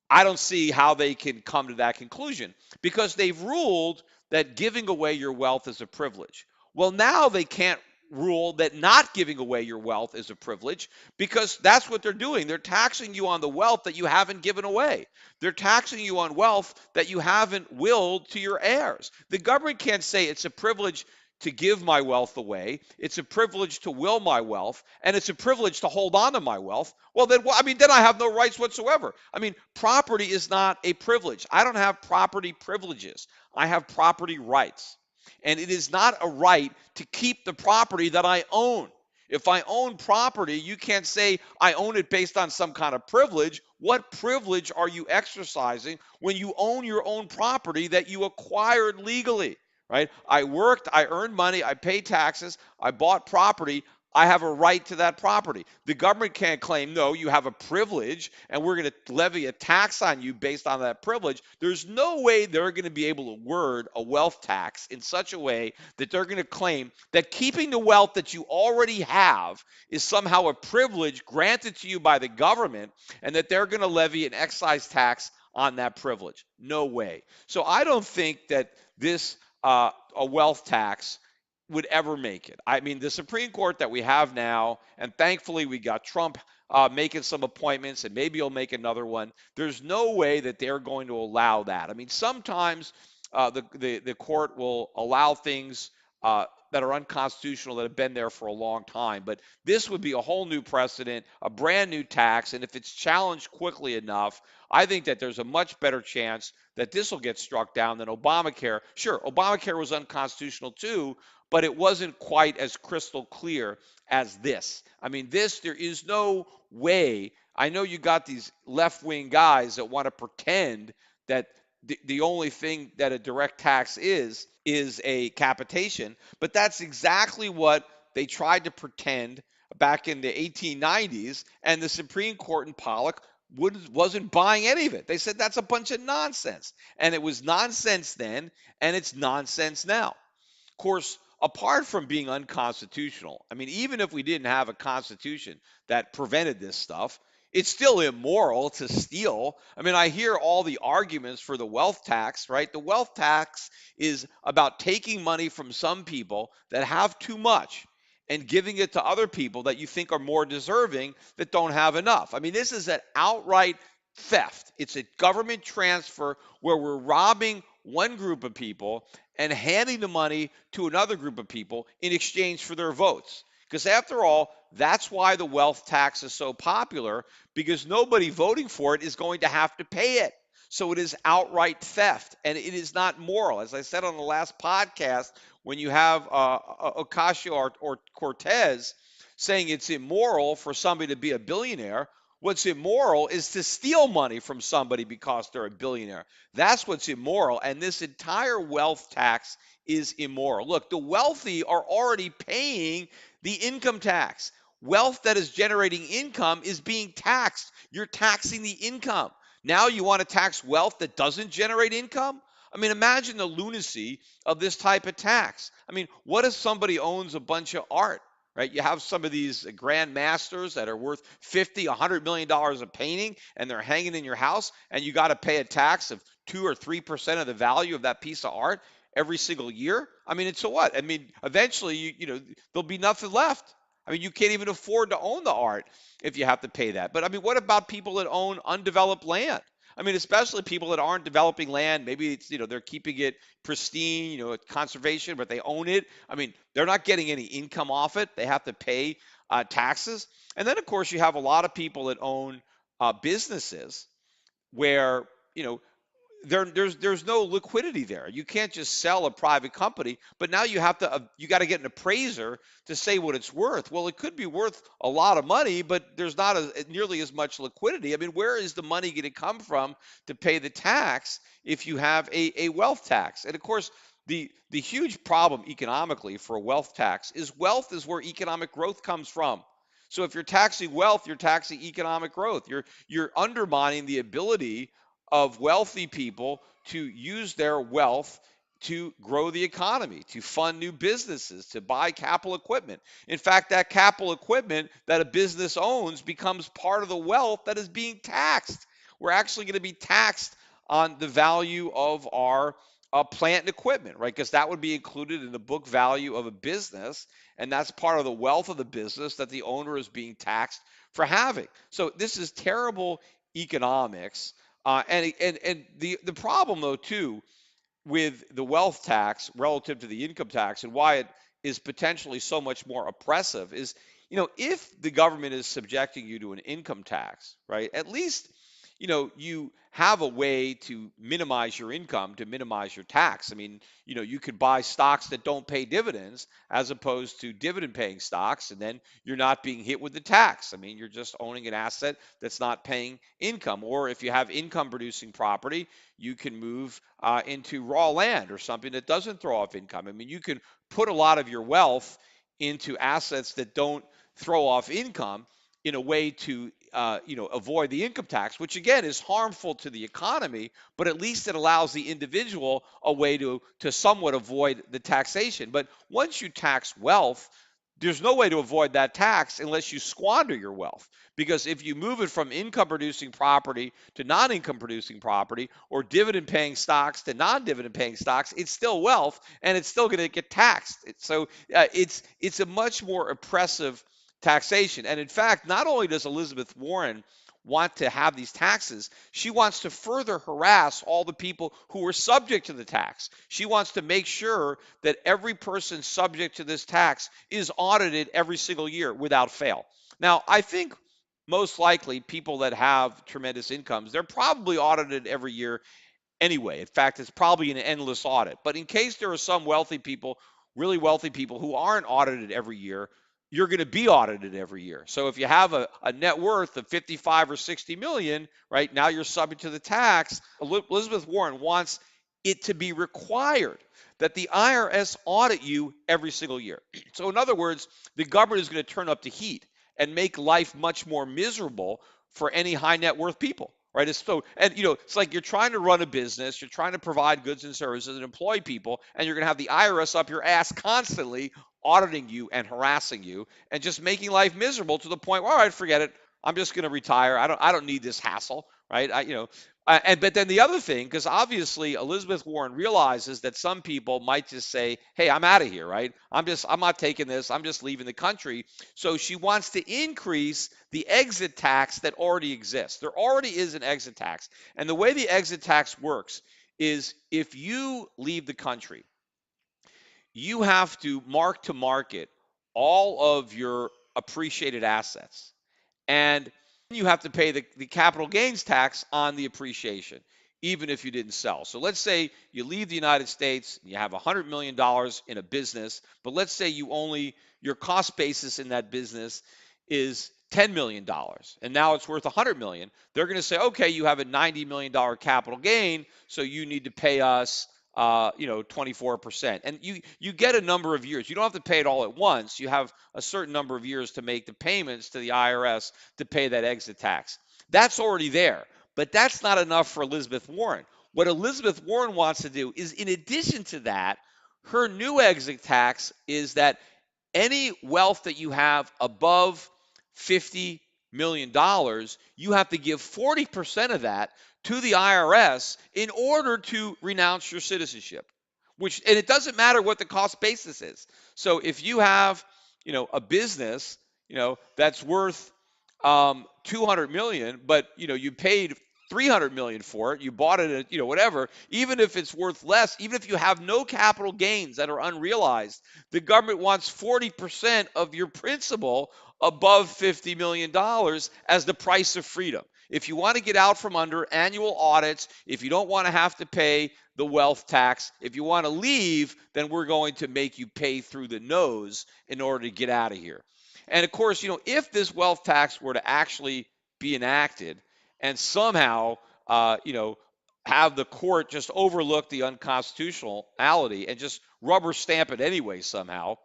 I don't see how they can come to that conclusion, because they've ruled that giving away your wealth is a privilege. Well, now they can't rule that not giving away your wealth is a privilege, because that's what they're doing. They're taxing you on the wealth that you haven't given away. They're taxing you on wealth that you haven't willed to your heirs. The government can't say it's a privilege to give my wealth away. It's a privilege to will my wealth, and it's a privilege to hold on to my wealth. Well, then, then I have no rights whatsoever. Property is not a privilege. I don't have property privileges. I have property rights. And it is not a right to keep the property that I own. If I own property, you can't say I own it based on some kind of privilege. What privilege are you exercising when you own your own property that you acquired legally? Right? I worked, I earned money, I paid taxes, I bought property. I have a right to that property. The government can't claim, no, you have a privilege and we're going to levy a tax on you based on that privilege. There's no way they're going to be able to word a wealth tax in such a way that they're going to claim that keeping the wealth that you already have is somehow a privilege granted to you by the government, and that they're going to levy an excise tax on that privilege. No way. So I don't think that this a wealth tax would ever make it. The Supreme Court that we have now, and thankfully we got Trump making some appointments, and maybe he'll make another one. There's no way that they're going to allow that. Sometimes the court will allow things that are unconstitutional that have been there for a long time, but this would be a whole new precedent, a brand new tax, and if it's challenged quickly enough, I think that there's a much better chance that this will get struck down than Obamacare. Sure, Obamacare was unconstitutional too, but it wasn't quite as crystal clear as this. There is no way. I know you got these left-wing guys that want to pretend that the only thing that a direct tax is a capitation, but that's exactly what they tried to pretend back in the 1890s, and the Supreme Court in Pollock wasn't buying any of it. They said that's a bunch of nonsense, and it was nonsense then, and it's nonsense now. Of course, apart from being unconstitutional, even if we didn't have a constitution that prevented this stuff, it's still immoral to steal. I hear all the arguments for the wealth tax, right? The wealth tax is about taking money from some people that have too much and giving it to other people that you think are more deserving that don't have enough. This is an outright theft. It's a government transfer where we're robbing one group of people and handing the money to another group of people in exchange for their votes. Because after all, that's why the wealth tax is so popular, because nobody voting for it is going to have to pay it. So it is outright theft, and it is not moral. As I said on the last podcast, when you have Ocasio or Cortez saying it's immoral for somebody to be a billionaire. What's immoral is to steal money from somebody because they're a billionaire. That's what's immoral. And this entire wealth tax is immoral. Look, the wealthy are already paying the income tax. Wealth that is generating income is being taxed. You're taxing the income. Now you want to tax wealth that doesn't generate income? I mean, imagine the lunacy of this type of tax. I mean, what if somebody owns a bunch of art, right? You have some of these grand masters that are worth 50, $100 million a painting, and they're hanging in your house, and you got to pay a tax of 2 or 3% of the value of that piece of art every single year. I mean, it's a what? I mean, eventually, there'll be nothing left. I mean, you can't even afford to own the art if you have to pay that. But I mean, what about people that own undeveloped land? I mean, especially people that aren't developing land. Maybe it's, they're keeping it pristine, conservation, but they own it. I mean, they're not getting any income off it. They have to pay taxes. And then, of course, you have a lot of people that own businesses where, you know, there's no liquidity there. You can't just sell a private company, but now you got to get an appraiser to say what it's worth. Well, it could be worth a lot of money, but there's not nearly as much liquidity. I mean, where is the money going to come from to pay the tax if you have a wealth tax? And of course, the huge problem economically for a wealth tax is wealth is where economic growth comes from. So if you're taxing wealth, you're taxing economic growth. You're undermining the ability of wealthy people to use their wealth to grow the economy, to fund new businesses, to buy capital equipment. In fact, that capital equipment that a business owns becomes part of the wealth that is being taxed. We're actually going to be taxed on the value of our plant and equipment, right? Because that would be included in the book value of a business, and that's part of the wealth of the business that the owner is being taxed for having. So this is terrible economics. And the problem though too with the wealth tax relative to the income tax and why it is potentially so much more oppressive is, if the government is subjecting you to an income tax, right? At least, you have a way to minimize your income, to minimize your tax. I mean, you could buy stocks that don't pay dividends as opposed to dividend paying stocks, and then you're not being hit with the tax. I mean, you're just owning an asset that's not paying income. Or if you have income producing property, you can move into raw land or something that doesn't throw off income. I mean, you can put a lot of your wealth into assets that don't throw off income in a way to avoid the income tax, which again is harmful to the economy, but at least it allows the individual a way to somewhat avoid the taxation. But once you tax wealth, there's no way to avoid that tax unless you squander your wealth. Because if you move it from income producing property to non income producing property or dividend paying stocks to non dividend paying stocks, it's still wealth and it's still going to get taxed. So it's a much more oppressive taxation. And in fact, not only does Elizabeth Warren want to have these taxes, she wants to further harass all the people who are subject to the tax. She wants to make sure that every person subject to this tax is audited every single year without fail. Now, I think most likely people that have tremendous incomes, they're probably audited every year anyway. In fact, it's probably an endless audit. But in case there are some wealthy people, really wealthy people who aren't audited every year, you're going to be audited every year. So if you have a net worth of 55 or 60 million, right, now you're subject to the tax. Elizabeth Warren wants it to be required that the IRS audit you every single year. So in other words, the government is going to turn up the heat and make life much more miserable for any high net worth people. Right. It's like you're trying to run a business, you're trying to provide goods and services and employ people, and you're going to have the IRS up your ass constantly auditing you and harassing you and just making life miserable to the point where, all right, forget it. I'm just going to retire. I don't need this hassle. Right. But then the other thing, because obviously Elizabeth Warren realizes that some people might just say, hey, I'm out of here. Right. I'm not taking this. I'm just leaving the country. So she wants to increase the exit tax that already exists. There already is an exit tax. And the way the exit tax works is if you leave the country, you have to mark to market all of your appreciated assets. And you have to pay the capital gains tax on the appreciation. even if you didn't sell. So let's say you leave the United States, you have $100 million in a business, but let's say your cost basis in that business is $10 million, and now it's worth $100 million. They're going to say, okay, you have a $90 million capital gain, so you need to pay us 24%. And you get a number of years. You don't have to pay it all at once. You have a certain number of years to make the payments to the IRS to pay that exit tax. That's already there. But that's not enough for Elizabeth Warren. What Elizabeth Warren wants to do is, in addition to that, her new exit tax is that any wealth that you have above $50 million, you have to give 40% of that to the IRS in order to renounce your citizenship. And it doesn't matter what the cost basis is. So if you have, a business, that's worth 200 million, but you paid 300 million for it, you bought it at, whatever, even if it's worth less, even if you have no capital gains that are unrealized, the government wants 40% of your principal above $50 million as the price of freedom. If you want to get out from under annual audits, if you don't want to have to pay the wealth tax, if you want to leave, then we're going to make you pay through the nose in order to get out of here. And of course, if this wealth tax were to actually be enacted and somehow, have the court just overlook the unconstitutionality and just rubber stamp it anyway somehow,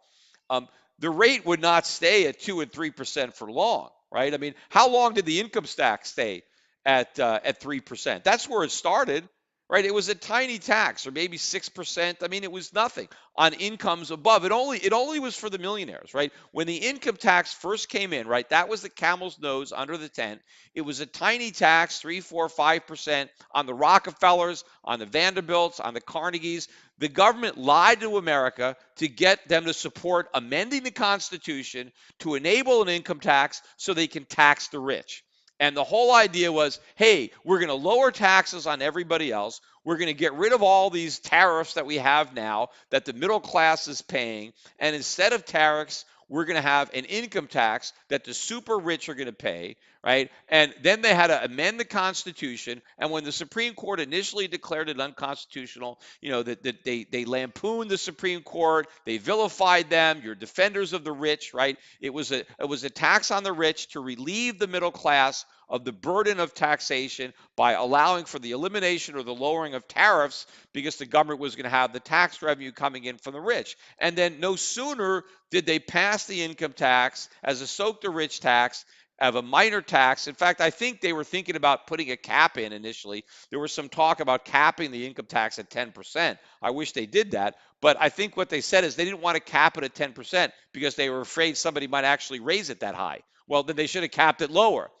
um, the rate would not stay at 2 and 3% for long, right? I mean, how long did the income tax stay at 3%? That's where it started, right? It was a tiny tax, or maybe 6%. I mean, it was nothing on incomes above. It only was for the millionaires, right? When the income tax first came in, right, that was the camel's nose under the tent. It was a tiny tax, 3, 4, 5% on the Rockefellers, on the Vanderbilts, on the Carnegies. The government lied to America to get them to support amending the Constitution to enable an income tax so they can tax the rich. And the whole idea was, hey, we're going to lower taxes on everybody else. We're going to get rid of all these tariffs that we have now that the middle class is paying. And instead of tariffs, we're going to have an income tax that the super rich are going to pay, right? And then they had to amend the Constitution. And when the Supreme Court initially declared it unconstitutional, that they lampooned the Supreme Court, they vilified them. You're defenders of the rich, right? It was a tax on the rich to relieve the middle class of the burden of taxation by allowing for the elimination or the lowering of tariffs, because the government was going to have the tax revenue coming in from the rich. And then no sooner did they pass the income tax as a soak the rich tax, of a minor tax. In fact, I think they were thinking about putting a cap in initially. There was some talk about capping the income tax at 10%. I wish they did that. But I think what they said is they didn't want to cap it at 10% because they were afraid somebody might actually raise it that high. Well, then they should have capped it lower.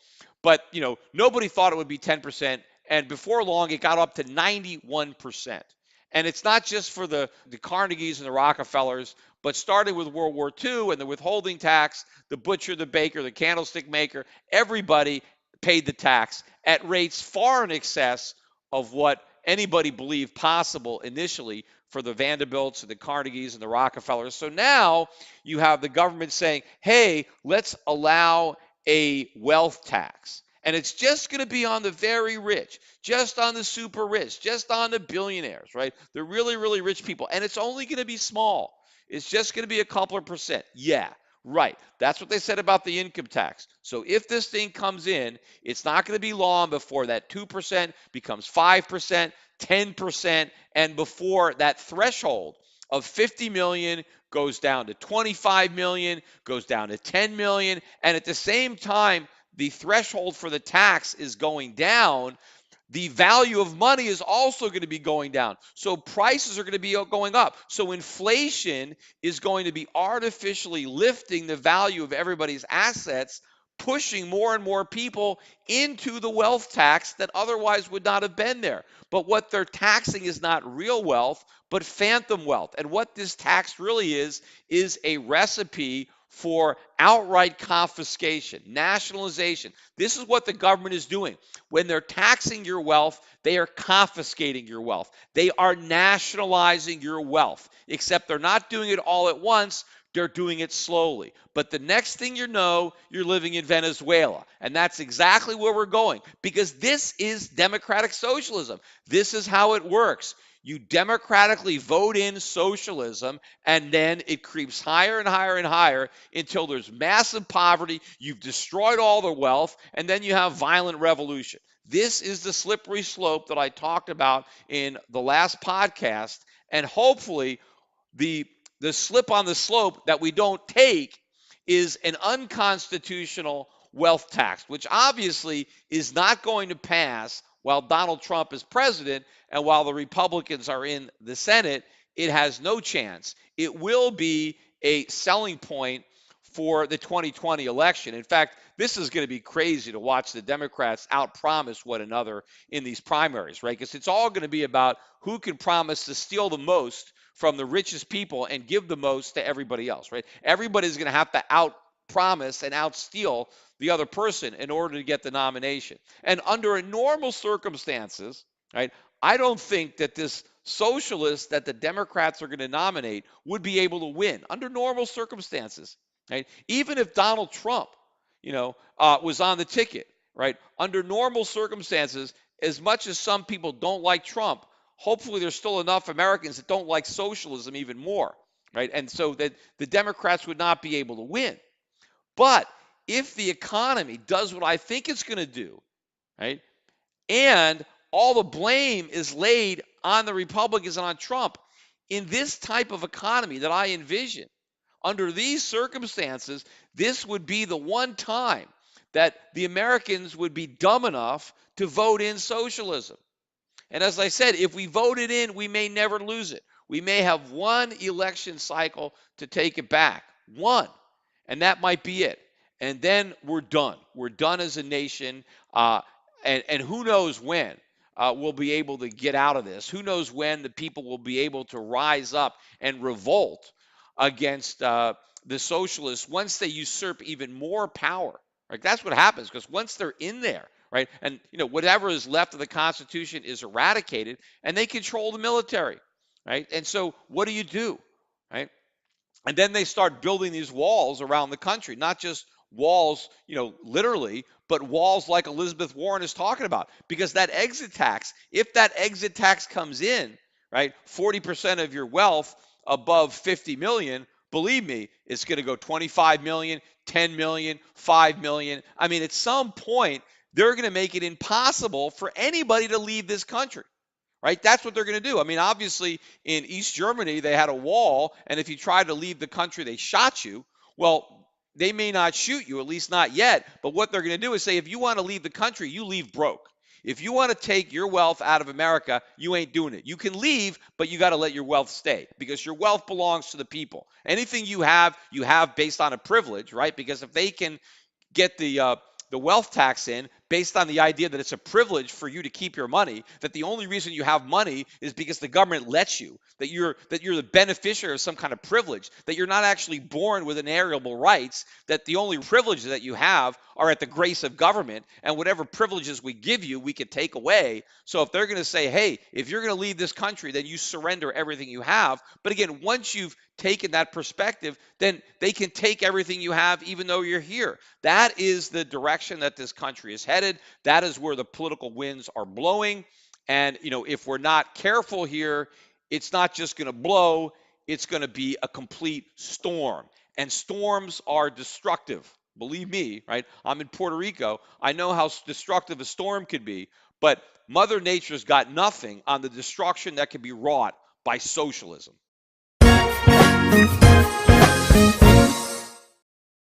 But, nobody thought it would be 10%. And before long, it got up to 91%. And it's not just for the Carnegies and the Rockefellers, but started with World War II and the withholding tax, the butcher, the baker, the candlestick maker, everybody paid the tax at rates far in excess of what anybody believed possible initially for the Vanderbilts and the Carnegies and the Rockefellers. So now you have the government saying, hey, let's allow a wealth tax. And it's just going to be on the very rich, just on the super rich, just on the billionaires, right? The really, really rich people. And it's only going to be small. It's just going to be a couple of percent. Yeah, right. That's what they said about the income tax. So if this thing comes in, it's not going to be long before that 2% becomes 5%, 10%, and before that threshold of 50 million goes down to 25 million, goes down to 10 million, and at the same time, the threshold for the tax is going down, the value of money is also going to be going down. So prices are going to be going up. So inflation is going to be artificially lifting the value of everybody's assets, pushing more and more people into the wealth tax that otherwise would not have been there. But what they're taxing is not real wealth, but phantom wealth. And what this tax really is a recipe for outright confiscation, nationalization. This is what the government is doing. When they're taxing your wealth, they are confiscating your wealth. They are nationalizing your wealth, except they're not doing it all at once. They're doing it slowly. But the next thing you know, you're living in Venezuela. And that's exactly where we're going because this is democratic socialism. This is how it works. You democratically vote in socialism, and then it creeps higher and higher and higher until there's massive poverty. You've destroyed all the wealth, and then you have violent revolution. This is the slippery slope that I talked about in the last podcast. And hopefully, the the slip on the slope that we don't take is an unconstitutional wealth tax, which obviously is not going to pass while Donald Trump is president and while the Republicans are in the Senate. It has no chance. It will be a selling point for the 2020 election. In fact, this is going to be crazy to watch the Democrats outpromise one another in these primaries, right? Because it's all going to be about who can promise to steal the most from the richest people and give the most to everybody else, right? Everybody's going to have to out promise and out steal the other person in order to get the nomination. And under normal circumstances, right, I don't think that this socialist that the Democrats are going to nominate would be able to win under normal circumstances, right? Even if Donald Trump, was on the ticket, right? Under normal circumstances, as much as some people don't like Trump, hopefully there's still enough Americans that don't like socialism even more, right? And so that the Democrats would not be able to win. But if the economy does what I think it's going to do, right, and all the blame is laid on the Republicans and on Trump, in this type of economy that I envision, under these circumstances, this would be the one time that the Americans would be dumb enough to vote in socialism. And as I said, if we vote it in, we may never lose it. We may have one election cycle to take it back. One. And that might be it. And then we're done. We're done as a nation. And who knows when we'll be able to get out of this? Who knows when the people will be able to rise up and revolt against the socialists once they usurp even more power? Right? That's what happens because once they're in there, right, and whatever is left of the Constitution is eradicated, and they control the military, right? And so what do? Right? And then they start building these walls around the country, not just walls, literally, but walls like Elizabeth Warren is talking about. Because that exit tax, if that exit tax comes in, right, 40% of your wealth above 50 million, believe me, it's going to go 25 million, 10 million, 5 million. I mean, at some point, they're going to make it impossible for anybody to leave this country. Right? That's what they're going to do. I mean, obviously, in East Germany, they had a wall, and if you tried to leave the country, they shot you. Well, they may not shoot you, at least not yet. But what they're going to do is say, if you want to leave the country, you leave broke. If you want to take your wealth out of America, you ain't doing it. You can leave, but you got to let your wealth stay because your wealth belongs to the people. Anything you have based on a privilege, right? Because if they can get the wealth tax in based on the idea that it's a privilege for you to keep your money, that the only reason you have money is because the government lets you, that you're the beneficiary of some kind of privilege, that you're not actually born with inalienable rights, that the only privileges that you have are at the grace of government, and whatever privileges we give you, we can take away. So if they're going to say, hey, if you're going to leave this country, then you surrender everything you have. But again, once you've taken that perspective, then they can take everything you have even though you're here. That is the direction that this country is headed. That is where the political winds are blowing. And, if we're not careful here, it's not just going to blow, it's going to be a complete storm. And storms are destructive. Believe me, right? I'm in Puerto Rico. I know how destructive a storm could be, but Mother Nature's got nothing on the destruction that can be wrought by socialism.